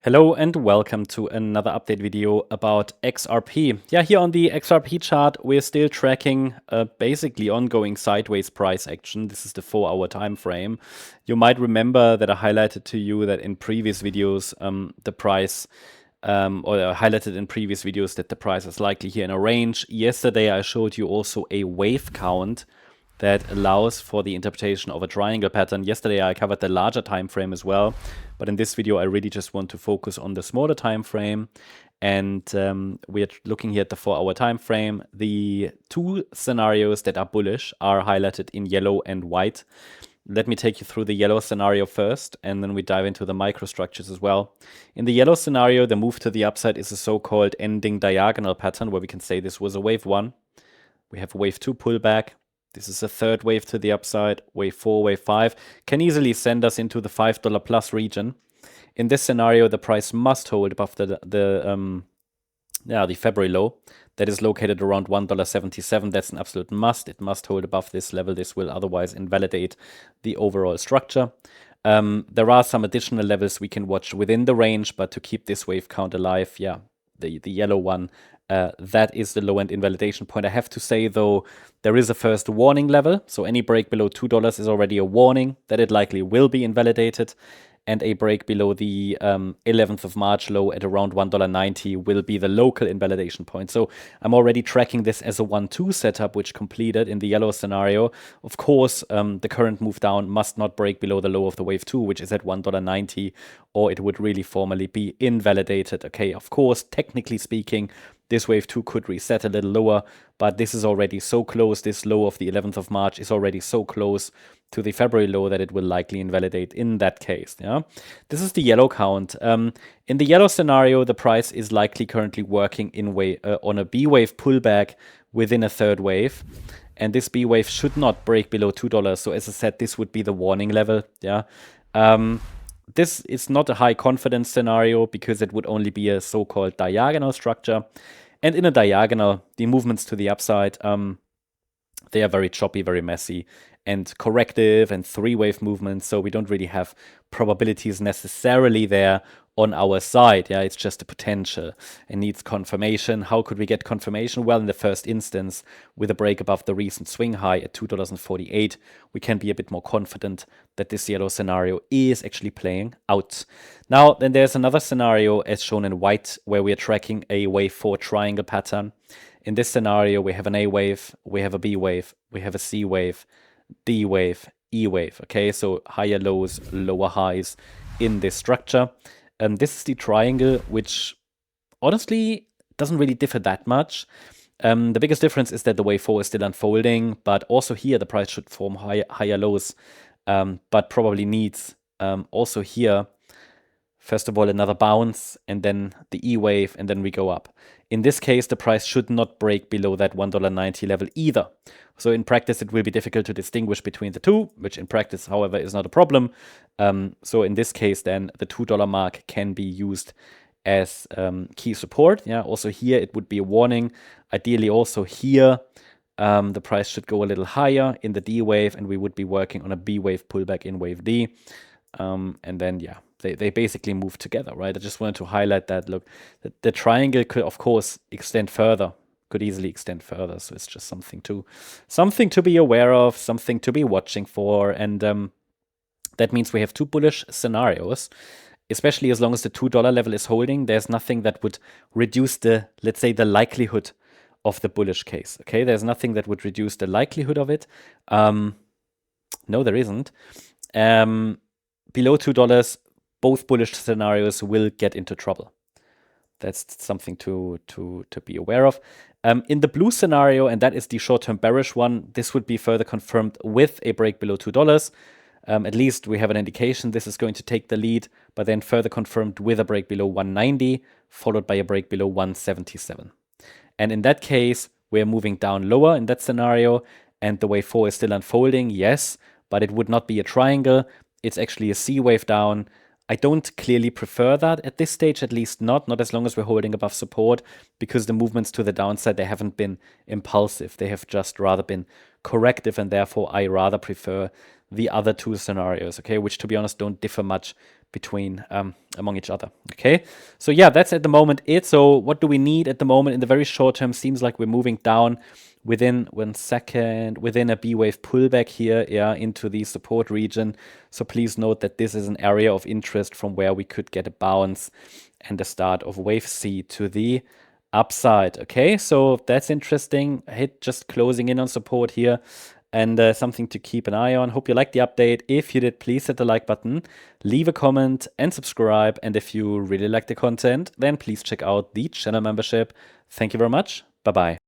Hello and welcome to another update video about XRP. Yeah, here on the XRP chart, we're still tracking basically ongoing sideways price action. This is the 4-hour time frame. You might remember that I highlighted to you that in previous videos, the price, or I highlighted in previous videos that the price is likely here in a range. Yesterday, I showed you also a wave count that allows for the interpretation of a triangle pattern. Yesterday I covered the larger time frame as well, but in this video I really just want to focus on the smaller time frame. And we're looking here at the 4-hour time frame. The two scenarios that are bullish are highlighted in yellow and white. Let me take you through the yellow scenario first, and then we dive into the microstructures as well. In the yellow scenario, the move to the upside is a so-called ending diagonal pattern, where we can say this was a wave 1. We have a wave 2 pullback. This is a third wave to the upside. Wave 4, wave 5 can easily send us into the $5 plus region. In this scenario, the price must hold above the February low that is located around $1.77. That's an absolute must. It must hold above this level. This will otherwise invalidate the overall structure. There are some additional levels we can watch within the range, but to keep this wave count alive, yeah, the yellow one, that is the low-end invalidation point. I have to say, though, there is a first warning level. So any break below $2 is already a warning that it likely will be invalidated. And a break below the 11th of March low at around $1.90 will be the local invalidation point. So I'm already tracking this as a 1-2 setup, which completed in the yellow scenario. Of course, the current move down must not break below the low of the wave 2, which is at $1.90, or it would really formally be invalidated. Okay, of course, technically speaking, this wave 2 could reset a little lower, but this is already so close. This low of the 11th of March is already so close to the February low that it will likely invalidate in that case. Yeah, this is the yellow count. In the yellow scenario, the price is likely currently working on a B wave pullback within a third wave, and this B wave should not break below $2. So as I said, this would be the warning level. Yeah. This is not a high confidence scenario because it would only be a so-called diagonal structure. And in a diagonal, the movements to the upside, they are very choppy, very messy, and corrective and three-wave movements. So we don't really have probabilities necessarily there on our side. Yeah, it's just a potential and needs confirmation. How could we get confirmation? Well, in the first instance, with a break above the recent swing high at $2.48, we can be a bit more confident that this yellow scenario is actually playing out. Now, then there's another scenario as shown in white where we are tracking a wave 4 triangle pattern. In this scenario, we have an A wave, we have a B wave, we have a C wave, D wave, E wave. Okay, so higher lows, lower highs in this structure. This is the triangle, which honestly doesn't really differ that much. The biggest difference is that the wave 4 is still unfolding, but also here the price should form higher lows, but probably needs also here, first of all, another bounce, and then the E wave, and then we go up. In this case, the price should not break below that $1.90 level either. So in practice, it will be difficult to distinguish between the two, which in practice, however, is not a problem. So in this case, then the $2 mark can be used as key support. Yeah. Also here, it would be a warning. Ideally, also here, the price should go a little higher in the D wave, and we would be working on a B wave pullback in wave D. And then, yeah, they basically move together, right? I just wanted to highlight that. Look, the triangle could, of course, extend further, could easily extend further. So it's just something to be aware of, something to be watching for. And that means we have two bullish scenarios, especially as long as the $2 level is holding. There's nothing that would reduce the, let's say, the likelihood of the bullish case. Okay, there's nothing that would reduce the likelihood of it. No, there isn't. Below $2, both bullish scenarios will get into trouble. That's something to be aware of. In the blue scenario, and that is the short-term bearish one, this would be further confirmed with a break below $2. At least we have an indication this is going to take the lead, but then further confirmed with a break below 190, followed by a break below 177. And in that case, we're moving down lower in that scenario, and the wave 4 is still unfolding, yes, but it would not be a triangle. It's actually a C wave down. I don't clearly prefer that at this stage, at least not as long as we're holding above support, because the movements to the downside, they haven't been impulsive. They have just rather been corrective, and therefore I rather prefer the other two scenarios, okay, which to be honest don't differ much between among each other. Okay, so yeah, that's at the moment it. So what do we need at the moment in the very short term? Seems like we're moving down within within a B wave pullback here, yeah, into the support region. So please note that this is an area of interest from where we could get a bounce and the start of wave C to the upside. Okay, so that's interesting. Hit just closing in on support here, and something to keep an eye on. Hope you liked the update. If you did, please hit the like button, leave a comment, and subscribe. And if you really like the content, then please check out the channel membership. Thank you very much. Bye bye.